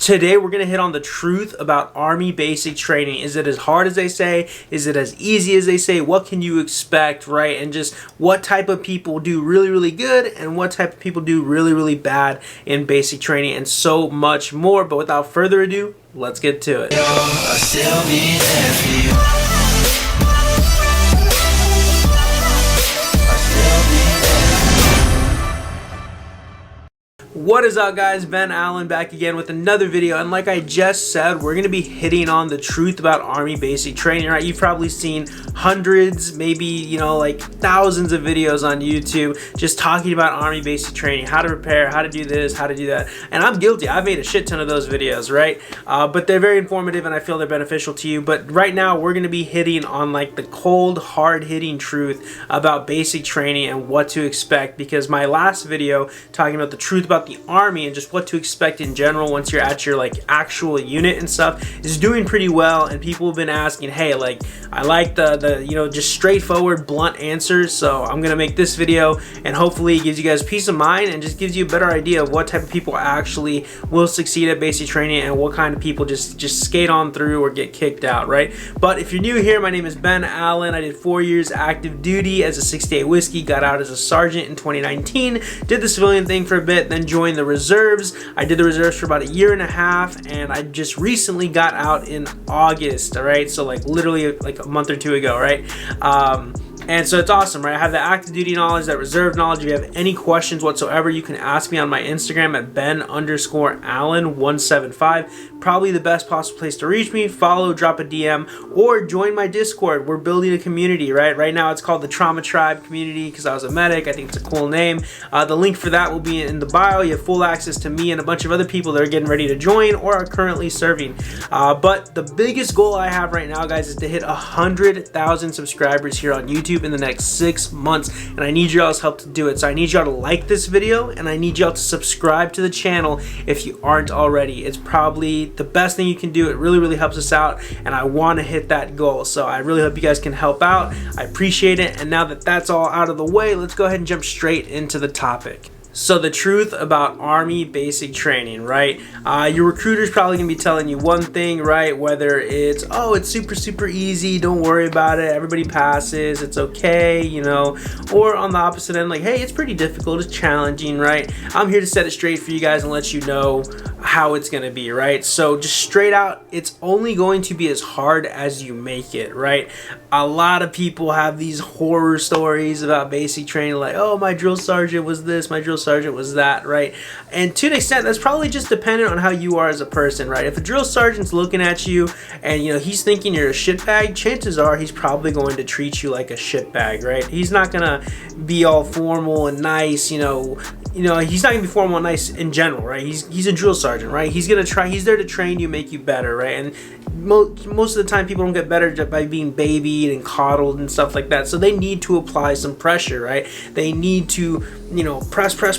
Today we're going to hit on the truth about Army basic training. Is it as hard as they say? Is it as easy as they say? What can you expect, right? And just what type of people do really good and what type of people do really bad in basic training, and so much more. But without further ado, let's get to it. What is up, guys? Ben Allen back again with another video, and like I just said, we're going to be hitting on the truth about Army basic training, right? You've probably seen hundreds, maybe, like thousands of videos on YouTube just talking about Army basic training, how to prepare, how to do this, how to do that, and I'm guilty. I've made a shit ton of those videos, right? But they're very informative and I feel they're beneficial to you. But right now we're going to be hitting on like the cold, hard-hitting truth about basic training and what to expect, because my last video talking about the truth about the Army and just what to expect in general once you're at your actual unit and stuff is doing pretty well, and people have been asking, hey, I like the just straightforward, blunt answers. So I'm gonna make this video, and hopefully it gives you guys peace of mind and just gives you a better idea of what type of people actually will succeed at basic training and what kind of people just skate on through or get kicked out, right? But if you're new here, my name is Ben Allen. I did 4 years active duty as a 68 whiskey, got out as a sergeant in 2019, did the civilian thing for a bit, then joined the reserves. I did the reserves for about 1.5 years, and I just recently got out in August. All right, so literally a month or two ago, right? And so it's awesome, right? I have the active duty knowledge, that reserve knowledge. If you have any questions whatsoever, you can ask me on my Instagram at Ben_Allen175. Probably the best possible place to reach me. Follow, drop a DM, or join my Discord. We're building a community, right? Right now it's called the Trauma Tribe community because I was a medic. I think it's a cool name. The link for that will be in the bio. You have full access to me and a bunch of other people that are getting ready to join or are currently serving. But the biggest goal I have right now, guys, is to hit 100,000 subscribers here on YouTube in the next 6 months, and I need y'all's help to do it. So I need y'all to like this video, and I need y'all to subscribe to the channel if you aren't already. It's probably the best thing you can do. It really helps us out, and I want to hit that goal. So I really hope you guys can help out. I appreciate it. And now that that's all out of the way, let's go ahead and jump straight into the topic. So the truth about Army basic training, right? Your recruiter's probably gonna be telling you one thing, right? Whether it's, oh, it's super easy, don't worry about it, everybody passes, it's okay, or on the opposite end, hey, it's pretty difficult, it's challenging, right? I'm here to set it straight for you guys and let you know how it's gonna be, right? So just straight out, it's only going to be as hard as you make it, right? A lot of people have these horror stories about basic training, oh, my drill sergeant was this, my drill sergeant was that, right? And to an extent, that's probably just dependent on how you are as a person, right? If a drill sergeant's looking at you and he's thinking you're a shitbag, chances are he's probably going to treat you like a shitbag, right? He's not gonna be all formal and nice, he's not gonna be formal and nice in general, right? He's a drill sergeant, right? He's there to train you, make you better, right? And most of the time people don't get better just by being babied and coddled and stuff like that. So they need to apply some pressure, right? They need to press, right?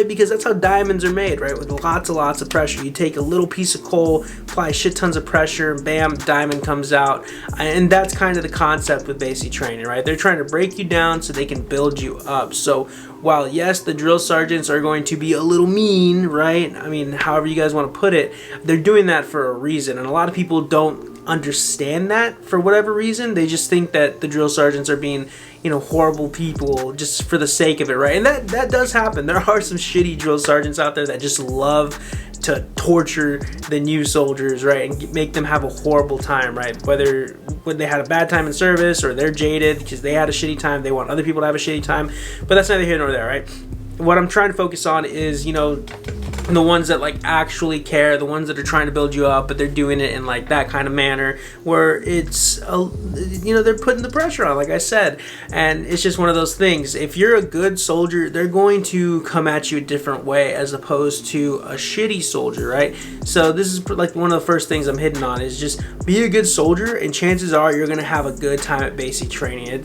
Because that's how diamonds are made, right? With lots of pressure. You take a little piece of coal, apply shit tons of pressure, and bam, diamond comes out. And that's kind of the concept with basic training, right? They're trying to break you down so they can build you up. So while yes, the drill sergeants are going to be a little mean, right? I mean, however you guys want to put it, they're doing that for a reason. And a lot of people don't understand that for whatever reason. They just think that the drill sergeants are being horrible people just for the sake of it, right? And that does happen. There are some shitty drill sergeants out there that just love to torture the new soldiers, right, and make them have a horrible time, right? Whether when they had a bad time in service or they're jaded because they had a shitty time, they want other people to have a shitty time. But that's neither here nor there, right? What I'm trying to focus on is the ones that actually care, the ones that are trying to build you up, but they're doing it in that kind of manner where it's they're putting the pressure on, like I said. And it's just one of those things. If you're a good soldier, they're going to come at you a different way as opposed to a shitty soldier, right? So this is one of the first things I'm hitting on, is just be a good soldier, and chances are you're gonna have a good time at basic training.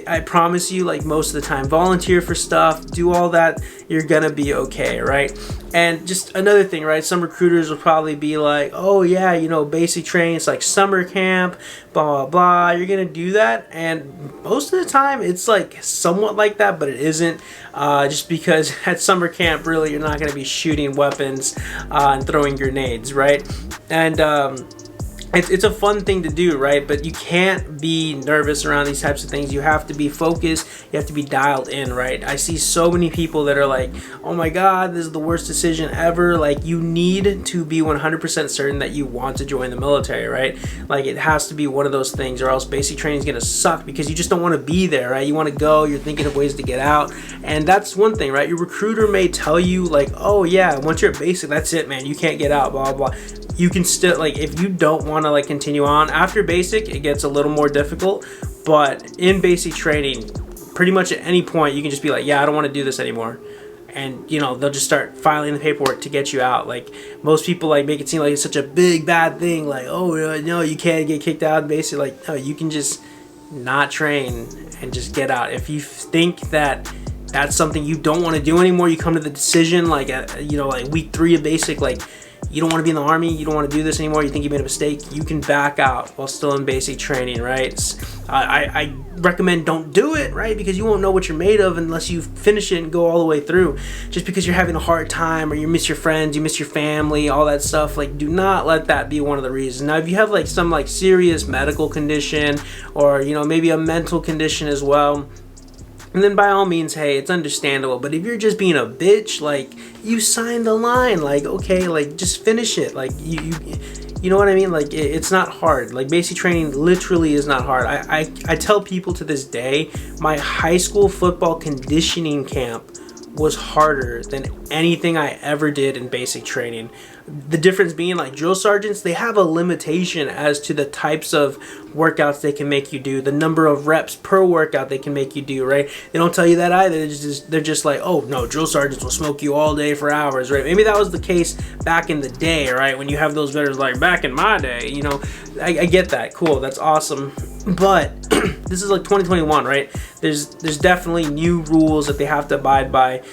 I promise you, most of the time, volunteer for stuff, do all that you're gonna be okay, right? And just another thing, right? Some recruiters will probably be like, oh yeah, you know, basic training, it's like summer camp, blah blah blah, you're gonna do that. And most of the time it's like somewhat like that, but it isn't, just because at summer camp really you're not gonna be shooting weapons and throwing grenades, right? And it's a fun thing to do, right? But you can't be nervous around these types of things. You have to be focused. You have to be dialed in, right? I see so many people that are like, oh my God, this is the worst decision ever. Like, you need to be 100% certain that you want to join the military, right? Like, it has to be one of those things, or else basic training is going to suck because you just don't want to be there, right? You want to go, you're thinking of ways to get out. And that's one thing, right? Your recruiter may tell you like, oh yeah, once you're at basic, that's it, man. You can't get out, blah, blah, blah. You can still, like, if you don't want to like continue on after basic, it gets a little more difficult. But in basic training, pretty much at any point you can just be like, yeah, I don't want to do this anymore, and you know, they'll just start filing the paperwork to get you out. Like, most people like make it seem like it's such a big bad thing, like, oh no, you can't get kicked out. Basically, like, no, you can just not train and just get out. If you think that that's something you don't want to do anymore, you come to the decision like you know, like week 3 of basic, like you don't want to be in the army, you don't want to do this anymore, you think you made a mistake, you can back out while still in basic training, right? I recommend don't do it, right? Because you won't know what you're made of unless you finish it and go all the way through. Just because you're having a hard time, or you miss your friends, you miss your family, all that stuff, like, do not let that be one of the reasons. Now, if you have like some like serious medical condition, or you know, maybe a mental condition as well, and then by all means, hey, it's understandable. But if you're just being a bitch, like, you signed the line, like, okay, like, just finish it. Like, you know what I mean? Like, it's not hard. Like, basic training literally is not hard. I tell people to this day, my high school football conditioning camp was harder than anything I ever did in basic training. The difference being, like, drill sergeants, they have a limitation as to the types of workouts they can make you do, the number of reps per workout they can make you do, right? They don't tell you that either. They're just like, oh no, drill sergeants will smoke you all day for hours, right? Maybe that was the case back in the day, right? When you have those veterans like, back in my day, you know, I get that. Cool, that's awesome. But this is like 2021, right? There's definitely new rules that they have to abide by.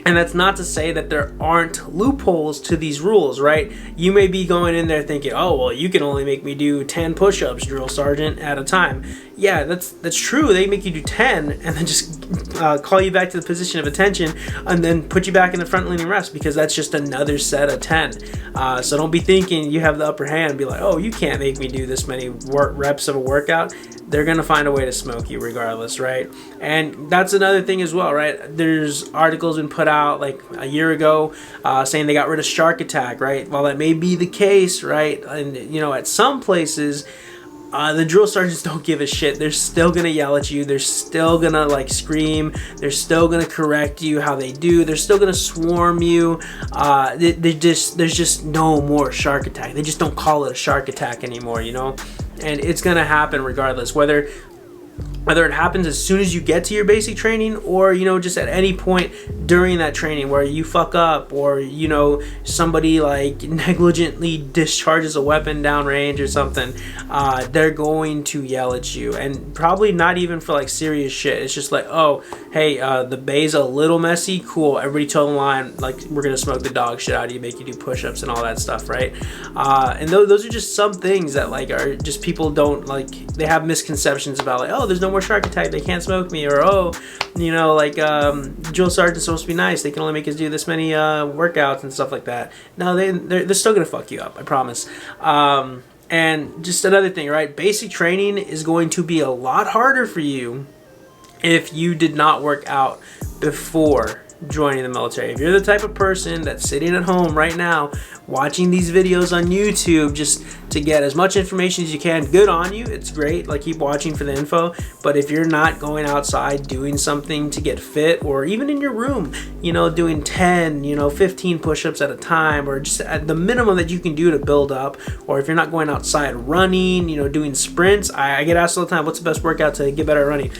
And that's not to say that there aren't loopholes to these rules, right? You may be going in there thinking, oh, well, you can only make me do 10 push-ups, drill sergeant, at a time. Yeah, that's true. They make you do 10 and then just call you back to the position of attention and then put you back in the front leaning rest, because that's just another set of 10. So don't be thinking you have the upper hand and be like, oh, you can't make me do this many reps of a workout. They're going to find a way to smoke you regardless, right? And that's another thing as well, right? There's articles been put out like a year ago saying they got rid of shark attack, right? While that may be the case, right? And, you know, at some places, the drill sergeants don't give a shit. They're still gonna yell at you. They're still gonna like scream. They're still gonna correct you how they do. They're still gonna swarm you. There's just no more shark attack. They just don't call it a shark attack anymore, you know? And it's gonna happen regardless, whether it happens as soon as you get to your basic training, or, you know, just at any point during that training where you fuck up, or, you know, somebody like negligently discharges a weapon downrange or something, they're going to yell at you. And probably not even for like serious shit. It's just like, oh, hey, the bay's a little messy. Cool, everybody toe the line. Like, we're gonna smoke the dog shit out of you, make you do push-ups and all that stuff, right? And those are just some things that like are just, people don't like, they have misconceptions about, like, oh, there's no more shark attack, they can't smoke me, or oh, you know, like drill sergeant's supposed to be nice, they can only make us do this many workouts and stuff like that. No, they're still gonna fuck you up, I promise. And just another thing, right? Basic training is going to be a lot harder for you if you did not work out before joining the military. If you're the type of person that's sitting at home right now watching these videos on YouTube just to get as much information as you can, good on you, it's great, like, keep watching for the info. But if you're not going outside doing something to get fit, or even in your room, you know, doing 10, you know, 15 push-ups at a time, or just at the minimum that you can do to build up, or if you're not going outside running, you know, doing sprints. I get asked all the time, what's the best workout to get better at running?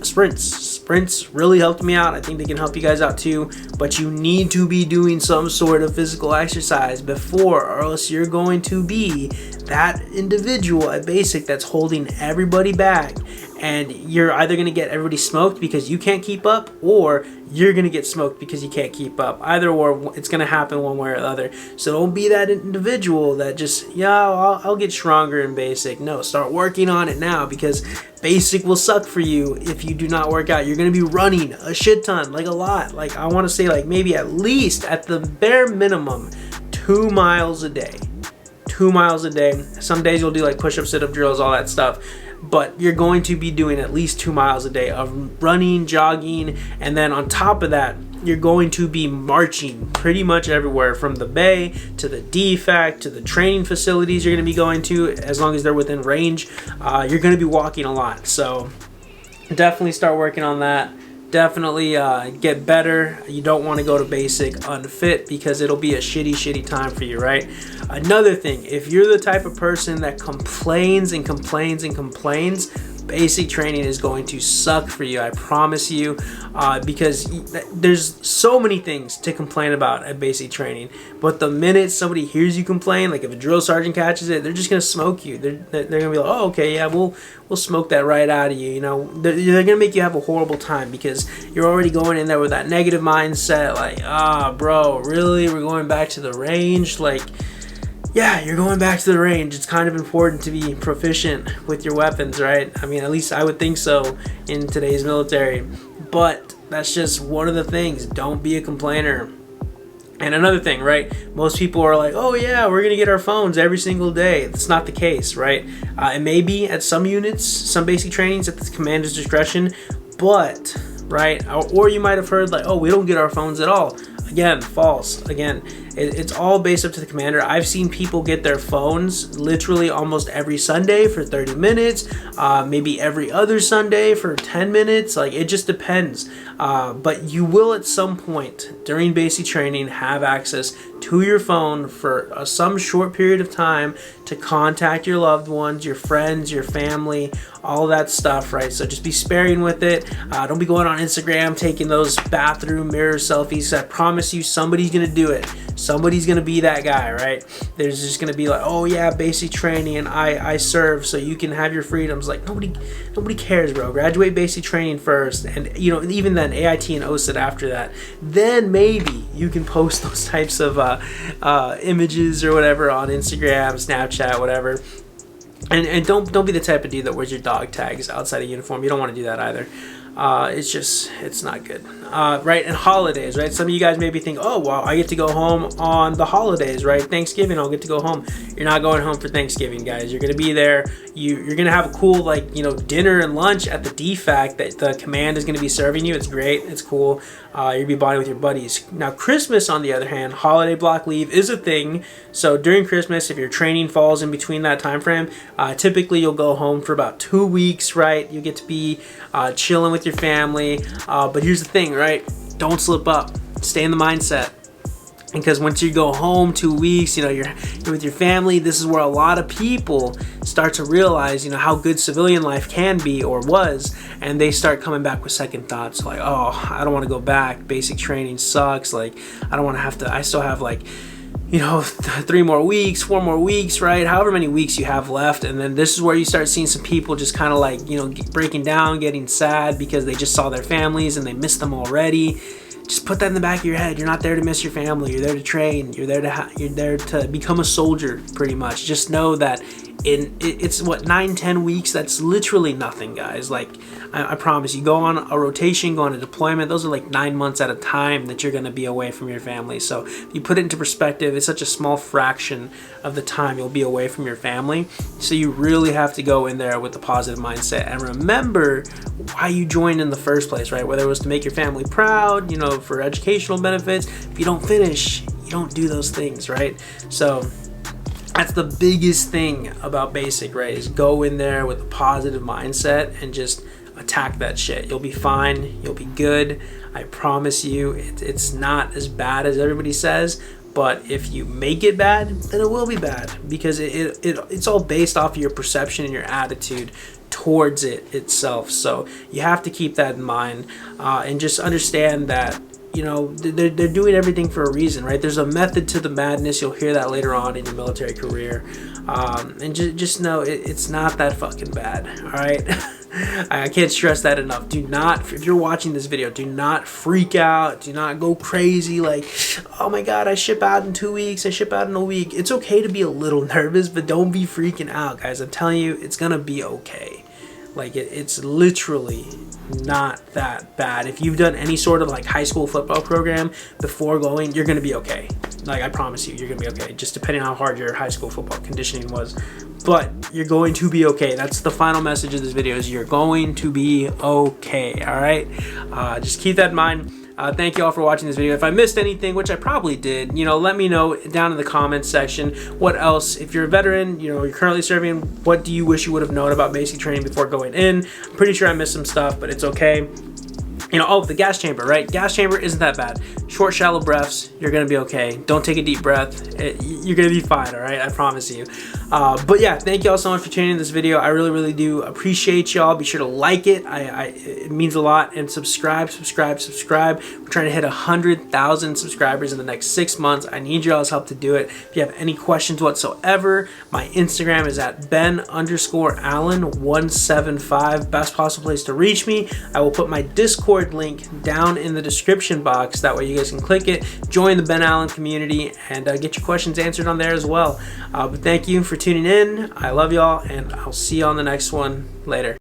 Sprints really helped me out. I think they can help you guys out too, but you need to be doing some sort of physical exercise before, or else you're going to be that individual at basic that's holding everybody back, and you're either going to get everybody smoked because you can't keep up, or you're going to get smoked because you can't keep up. Either or, it's going to happen one way or the other. So don't be that individual that just, yeah, I'll get stronger in basic. No, start working on it now, because basic will suck for you if you do not work out. You're going to be running a shit ton, like a lot. Like I want to say like maybe at least at the bare minimum 2 miles a day. 2 miles a day. Some days you'll do like push-up, sit-up drills, all that stuff. But you're going to be doing at least 2 miles a day of running, jogging, and then on top of that, you're going to be marching pretty much everywhere, from the bay to the DFAC to the training facilities you're going to be going to, as long as they're within range. You're going to be walking a lot. So definitely start working on that. Definitely get better. You don't want to go to basic unfit, because it'll be a shitty time for you, right? Another thing, if you're the type of person that complains and complains and complains, basic training is going to suck for you, I promise you, because there's so many things to complain about at basic training. But the minute somebody hears you complain, like if a drill sergeant catches it, they're just gonna smoke you. They're gonna be like, oh, okay, yeah, we'll smoke that right out of you. You know, they're gonna make you have a horrible time, because you're already going in there with that negative mindset, like, bro, really, we're going back to the range? Like, yeah, you're going back to the range. It's kind of important to be proficient with your weapons, right? I mean, at least I would think so in today's military. But that's just one of the things. Don't be a complainer. And another thing, right? Most people are like, oh yeah, we're going to get our phones every single day. That's not the case, right? It may be at some units, some basic trainings at the commander's discretion, but, right? Or you might have heard like, oh, we don't get our phones at all. Again, false. Again, it's all based up to the commander. I've seen people get their phones literally almost every Sunday for 30 minutes, maybe every other Sunday for 10 minutes. Like, it just depends. But you will at some point during basic training have access to your phone for some short period of time to contact your loved ones, your friends, your family, all that stuff, right? So just be sparing with it. Don't be going on Instagram taking those bathroom mirror selfies. I promise you, somebody's gonna do it. Somebody's gonna be that guy, right? There's just gonna be like, oh yeah, basic training, and I serve so you can have your freedoms. Like, nobody cares, bro. Graduate basic training first, and you know, even then AIT and OSIT after that. Then maybe you can post those types of images or whatever on Instagram, Snapchat, whatever. And don't be the type of dude that wears your dog tags outside of uniform. You don't want to do that either. It's not good. Right, and holidays, right? Some of you guys maybe think, oh, well, I get to go home on the holidays, right? Thanksgiving, I'll get to go home. You're not going home for Thanksgiving, guys. You're going to be there. You're going to have a cool, like, you know, dinner and lunch at the DFAC that the command is going to be serving you. It's great. It's cool. You'll be bonding with your buddies. Now, Christmas, on the other hand, holiday block leave is a thing. So during Christmas, if your training falls in between that time frame, typically you'll go home for about 2 weeks, right? You get to be chilling with your family. But here's the thing, right? Don't slip up. Stay in the mindset. Because once you go home 2 weeks, you know, you're with your family, this is where a lot of people start to realize, you know, how good civilian life can be or was, and they start coming back with second thoughts like, oh, I don't want to go back. Basic training sucks. Like, I don't want to have to, I still have like, you know, 3 more weeks, 4 more weeks, right? However many weeks you have left. And then this is where you start seeing some people just kind of like, you know, breaking down, getting sad because they just saw their families and they missed them already. Just put that in the back of your head. You're not there to miss your family. You're there to train. You're there to become a soldier, pretty much. Just know that it's what, 9-10 weeks. That's literally nothing, guys. Like, I promise you, go on a rotation, go on a deployment. Those are like 9 months at a time that you're going to be away from your family. So if you put it into perspective, it's such a small fraction of the time you'll be away from your family. So you really have to go in there with a positive mindset and remember why you joined in the first place, right? Whether it was to make your family proud, you know, for educational benefits. If you don't finish, you don't do those things, right? So that's the biggest thing about basic, right? Is go in there with a positive mindset and just attack that shit. You'll be fine. You'll be good. I promise you. It's not as bad as everybody says, but if you make it bad, then it will be bad, because it's all based off of your perception and your attitude towards it itself. So you have to keep that in mind, and just understand that, you know, they're doing everything for a reason, right? There's a method to the madness. You'll hear that later on in your military career, and just know it's not that fucking bad. All right. I can't stress that enough. Do not, if you're watching this video, do not freak out. Do not go crazy like, oh my God, I ship out in 2 weeks. I ship out in a week. It's okay to be a little nervous, but don't be freaking out, guys. I'm telling you, it's gonna be okay. Like it's literally not that bad. If you've done any sort of like high school football program before going, you're gonna be okay. Like I promise you, you're gonna be okay. Just depending on how hard your high school football conditioning was, but you're going to be okay. That's the final message of this video, is you're going to be okay. All right, just keep that in mind. Thank you all for watching this video. If I missed anything, which I probably did, you know, let me know down in the comments section. What else? If you're a veteran, you know, you're currently serving, what do you wish you would have known about basic training before going in? I'm pretty sure I missed some stuff, but it's okay. You know, oh, the gas chamber, right? Gas chamber isn't that bad. Short, shallow breaths, you're gonna be okay. Don't take a deep breath. You're gonna be fine, all right? I promise you. But yeah, thank you all so much for tuning in this video. I really, really do appreciate y'all. Be sure to like it. It means a lot. And subscribe. We're trying to hit 100,000 subscribers in the next 6 months. I need y'all's help to do it. If you have any questions whatsoever, my Instagram is at Ben_Allen175. Best possible place to reach me. I will put my Discord link down in the description box. That way you guys can click it, join the Ben Allen community, and get your questions answered on there as well. But thank you for tuning in. I love y'all, and I'll see you on the next one. Later.